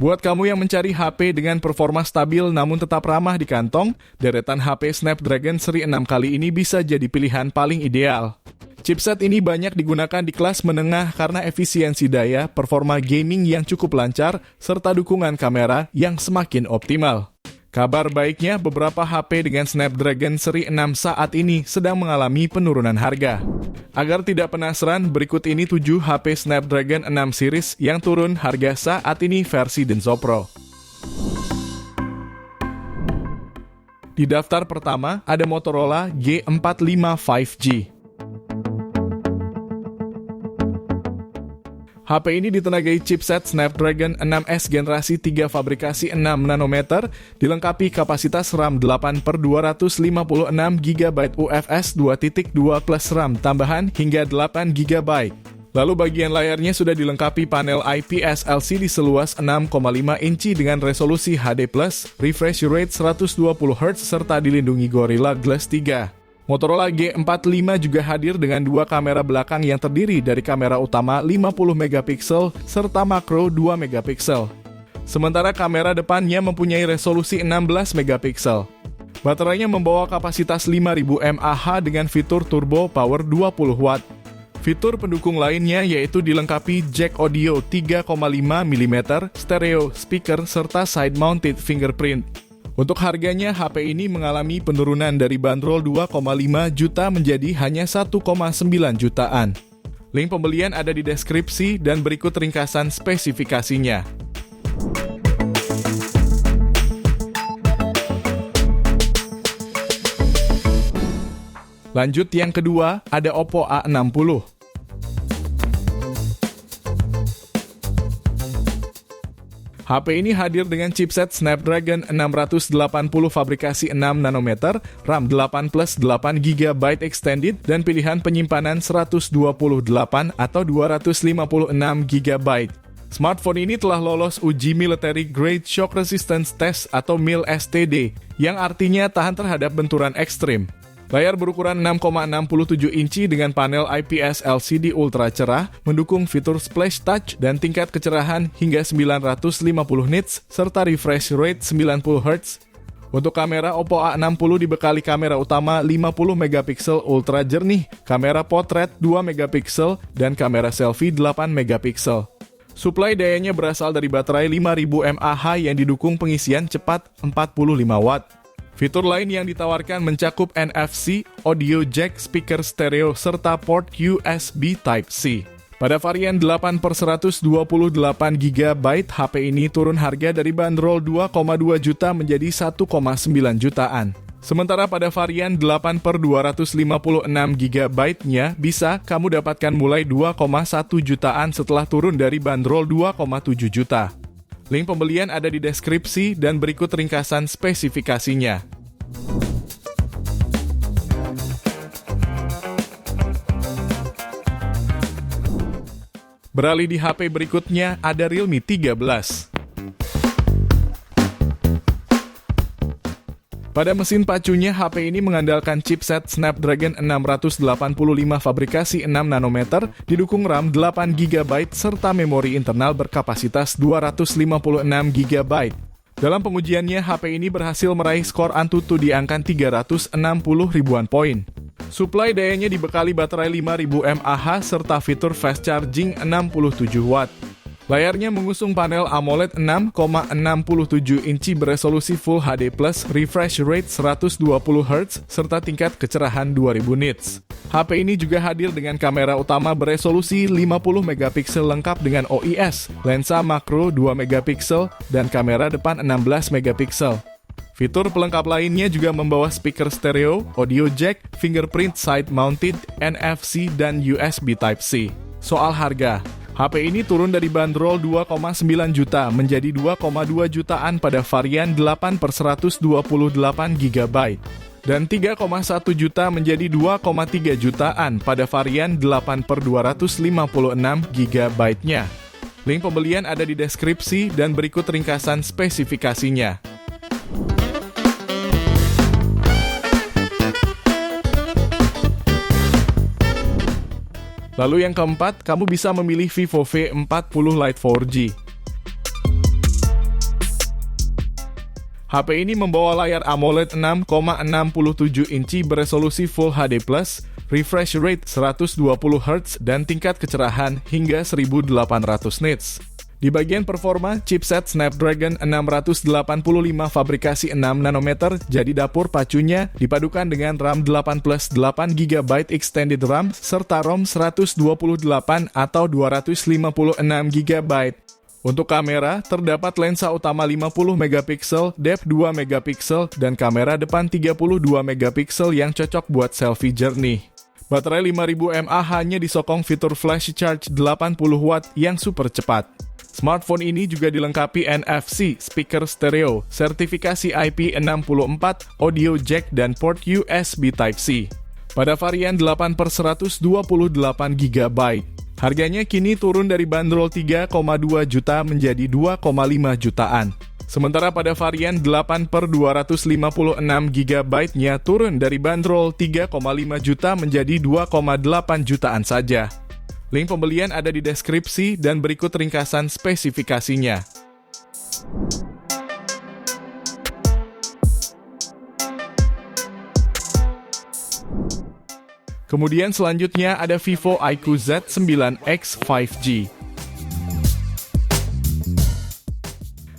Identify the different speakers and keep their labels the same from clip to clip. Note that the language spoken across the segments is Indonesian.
Speaker 1: Buat kamu yang mencari HP dengan performa stabil namun tetap ramah di kantong, deretan HP Snapdragon seri 6 kali ini bisa jadi pilihan paling ideal. Chipset ini banyak digunakan di kelas menengah karena efisiensi daya, performa gaming yang cukup lancar, serta dukungan kamera yang semakin optimal. Kabar baiknya, beberapa HP dengan Snapdragon seri 6 saat ini sedang mengalami penurunan harga. Agar tidak penasaran, berikut ini 7 HP Snapdragon 6 series yang turun harga saat ini versi Denso Pro. Di daftar pertama, ada Motorola G45 5G. HP ini ditenagai chipset Snapdragon 6S generasi 3 fabrikasi 6 nanometer, dilengkapi kapasitas RAM 8/256 GB UFS 2.2 plus RAM tambahan hingga 8 GB. Lalu bagian layarnya sudah dilengkapi panel IPS LCD seluas 6,5 inci dengan resolusi HD+, refresh rate 120Hz serta dilindungi Gorilla Glass 3. Motorola G45 juga hadir dengan dua kamera belakang yang terdiri dari kamera utama 50MP serta makro 2MP. Sementara kamera depannya mempunyai resolusi 16MP. Baterainya membawa kapasitas 5000 mAh dengan fitur turbo power 20W. Fitur pendukung lainnya yaitu dilengkapi jack audio 3,5mm, stereo speaker, serta side-mounted fingerprint. Untuk harganya, HP ini mengalami penurunan dari bandrol 2,5 juta menjadi hanya 1,9 jutaan. Link pembelian ada di deskripsi dan berikut ringkasan spesifikasinya. Lanjut yang kedua, ada Oppo A60. HP ini hadir dengan chipset Snapdragon 680 fabrikasi 6 nanometer, RAM 8 plus 8 GB extended, dan pilihan penyimpanan 128 atau 256 GB. Smartphone ini telah lolos uji Military Grade Shock Resistance Test atau MIL-STD, yang artinya tahan terhadap benturan ekstrim. Layar berukuran 6,67 inci dengan panel IPS LCD ultra cerah, mendukung fitur Splash Touch dan tingkat kecerahan hingga 950 nits, serta refresh rate 90Hz. Untuk kamera, Oppo A60 dibekali kamera utama 50MP ultra jernih, kamera potret 2MP, dan kamera selfie 8MP. Suplai dayanya berasal dari baterai 5000 mAh yang didukung pengisian cepat 45W. Fitur lain yang ditawarkan mencakup NFC, audio jack, speaker stereo, serta port USB Type-C. Pada varian 8/128GB, HP ini turun harga dari bandrol 2,2 juta menjadi 1,9 jutaan. Sementara pada varian 8/256GB-nya bisa kamu dapatkan mulai 2,1 jutaan setelah turun dari bandrol 2,7 juta. Link pembelian ada di deskripsi dan berikut ringkasan spesifikasinya. Beralih di HP berikutnya, ada Realme 13. Pada mesin pacunya, HP ini mengandalkan chipset Snapdragon 685 fabrikasi 6 nanometer, didukung RAM 8GB serta memori internal berkapasitas 256GB. Dalam pengujiannya, HP ini berhasil meraih skor Antutu di angka 360 ribuan poin. Suplai dayanya dibekali baterai 5000 mAh serta fitur fast charging 67W. Layarnya mengusung panel AMOLED 6,67 inci beresolusi Full HD+, refresh rate 120Hz, serta tingkat kecerahan 2000 nits. HP ini juga hadir dengan kamera utama beresolusi 50MP lengkap dengan OIS, lensa makro 2MP, dan kamera depan 16MP. Fitur pelengkap lainnya juga membawa speaker stereo, audio jack, fingerprint side-mounted, NFC, dan USB Type-C. Soal harga, HP ini turun dari bandrol 2,9 juta menjadi 2,2 jutaan pada varian 8/128GB dan 3,1 juta menjadi 2,3 jutaan pada varian 8/256GB-nya. Link pembelian ada di deskripsi dan berikut ringkasan spesifikasinya. Lalu yang keempat, kamu bisa memilih Vivo V40 Lite 4G. HP ini membawa layar AMOLED 6,67 inci beresolusi Full HD+, refresh rate 120 Hz dan tingkat kecerahan hingga 1800 nits. Di bagian performa, chipset Snapdragon 685 fabrikasi 6 nanometer jadi dapur pacunya dipadukan dengan RAM 8 plus 8 GB extended RAM serta ROM 128 atau 256 GB. Untuk kamera, terdapat lensa utama 50 megapiksel, depth 2 megapiksel, dan kamera depan 32 megapiksel yang cocok buat selfie jernih. Baterai 5000 mAh hanya disokong fitur flash charge 80 watt yang super cepat. Smartphone ini juga dilengkapi NFC, speaker stereo, sertifikasi IP64, audio jack, dan port USB Type-C. Pada varian 8/128 GB. Harganya kini turun dari bandrol 3,2 juta menjadi 2,5 jutaan. Sementara pada varian 8/256 GB-nya turun dari bandrol 3,5 juta menjadi 2,8 jutaan saja. Link pembelian ada di deskripsi dan berikut ringkasan spesifikasinya. Kemudian selanjutnya ada Vivo iQOO Z9X 5G.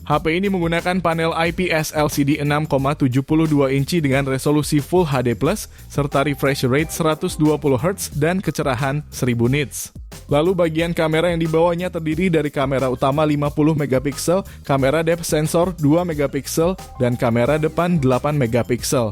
Speaker 1: HP ini menggunakan panel IPS LCD 6,72 inci dengan resolusi Full HD+, serta refresh rate 120 Hz dan kecerahan 1000 nits. Lalu bagian kamera yang dibawanya terdiri dari kamera utama 50 megapiksel, kamera depth sensor 2 megapiksel, dan kamera depan 8 megapiksel.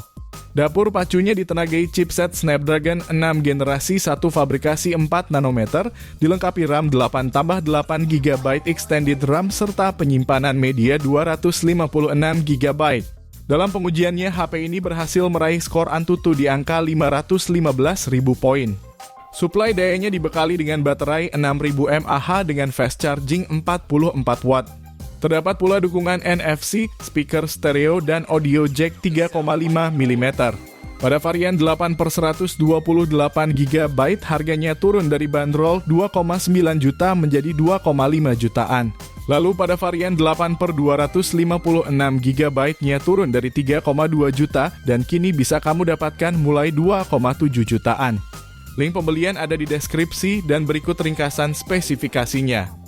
Speaker 1: Dapur pacunya ditenagai chipset Snapdragon 6 generasi 1 fabrikasi 4 nanometer, dilengkapi RAM 8 tambah 8 GB extended RAM serta penyimpanan media 256 GB. Dalam pengujiannya, HP ini berhasil meraih skor Antutu di angka 515.000 poin. Suplai dayanya dibekali dengan baterai 6000 mAh dengan fast charging 44 watt. Terdapat pula dukungan NFC, speaker stereo, dan audio jack 3,5 mm. Pada varian 8/128 GB, harganya turun dari bandrol 2,9 juta menjadi 2,5 jutaan. Lalu pada varian 8/256 GB-nya turun dari 3,2 juta dan kini bisa kamu dapatkan mulai 2,7 jutaan. Link pembelian ada di deskripsi dan berikut ringkasan spesifikasinya.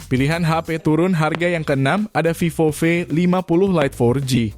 Speaker 1: Pilihan HP turun harga yang ke-6 ada Vivo V50 Lite 4G.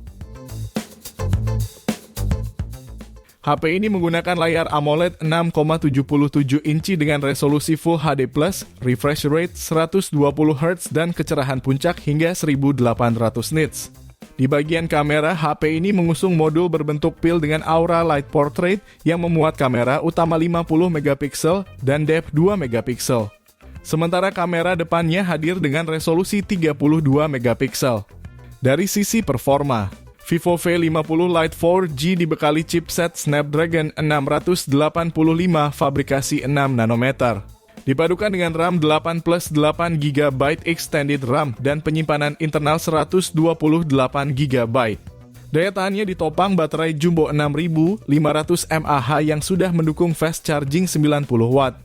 Speaker 1: HP ini menggunakan layar AMOLED 6,77 inci dengan resolusi Full HD+, refresh rate 120 Hz dan kecerahan puncak hingga 1800 nits. Di bagian kamera, HP ini mengusung modul berbentuk pil dengan aura light portrait yang memuat kamera utama 50 megapiksel dan depth 2 megapiksel. Sementara kamera depannya hadir dengan resolusi 32 megapiksel. Dari sisi performa, Vivo V50 Lite 4G dibekali chipset Snapdragon 685 fabrikasi 6 nanometer. Dipadukan dengan RAM 8 plus 8 GB extended RAM dan penyimpanan internal 128 GB. Daya tahannya ditopang baterai jumbo 6500 mAh yang sudah mendukung fast charging 90 watt.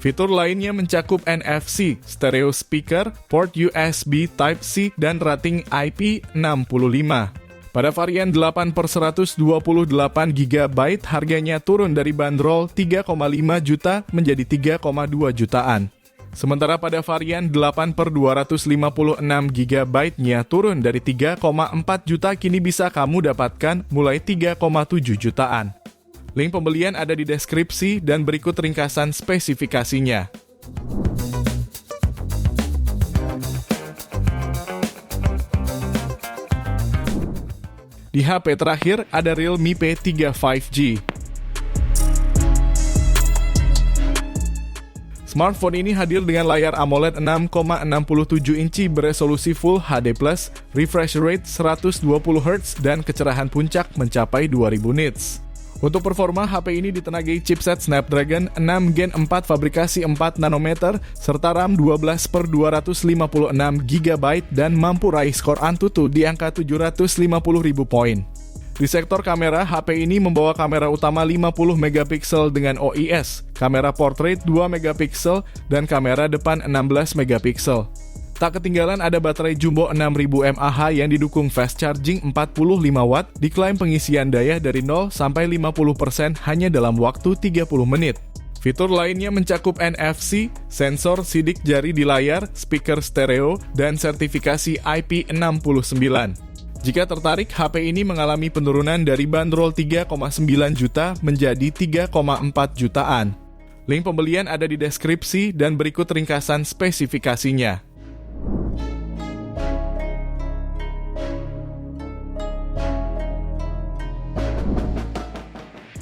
Speaker 1: Fitur lainnya mencakup NFC, stereo speaker, port USB Type-C, dan rating IP65. Pada varian 8/128 GB, harganya turun dari bandrol 3,5 juta menjadi 3,2 jutaan. Sementara pada varian 8/256 GB-nya turun dari 3,4 juta kini bisa kamu dapatkan mulai 3,7 jutaan. Link pembelian ada di deskripsi dan berikut ringkasan spesifikasinya. Di HP terakhir ada Realme P3 5G. Smartphone ini hadir dengan layar AMOLED 6,67 inci beresolusi Full HD+, refresh rate 120 Hz dan kecerahan puncak mencapai 2000 nits. Untuk performa, HP ini ditenagai chipset Snapdragon 6 Gen 4 fabrikasi 4 nanometer serta RAM 12/256 GB dan mampu raih skor Antutu di angka 750.000 poin. Di sektor kamera, HP ini membawa kamera utama 50 megapiksel dengan OIS, kamera portrait 2 megapiksel, dan kamera depan 16 megapiksel. Tak ketinggalan ada baterai jumbo 6000 mAh yang didukung fast charging 45 watt, diklaim pengisian daya dari 0 sampai 50% hanya dalam waktu 30 menit. Fitur lainnya mencakup NFC, sensor sidik jari di layar, speaker stereo, dan sertifikasi IP69. Jika tertarik, HP ini mengalami penurunan dari bandrol 3,9 juta menjadi 3,4 jutaan. Link pembelian ada di deskripsi dan berikut ringkasan spesifikasinya.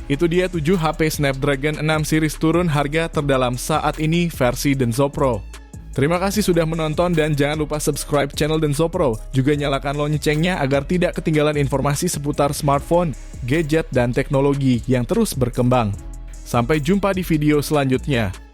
Speaker 1: Itu dia 7 HP Snapdragon 6 series turun harga terdalam saat ini versi Denso Pro. Terima kasih sudah menonton dan jangan lupa subscribe channel Denso Pro. Juga nyalakan loncengnya agar tidak ketinggalan informasi seputar smartphone, gadget, dan teknologi yang terus berkembang. Sampai jumpa di video selanjutnya.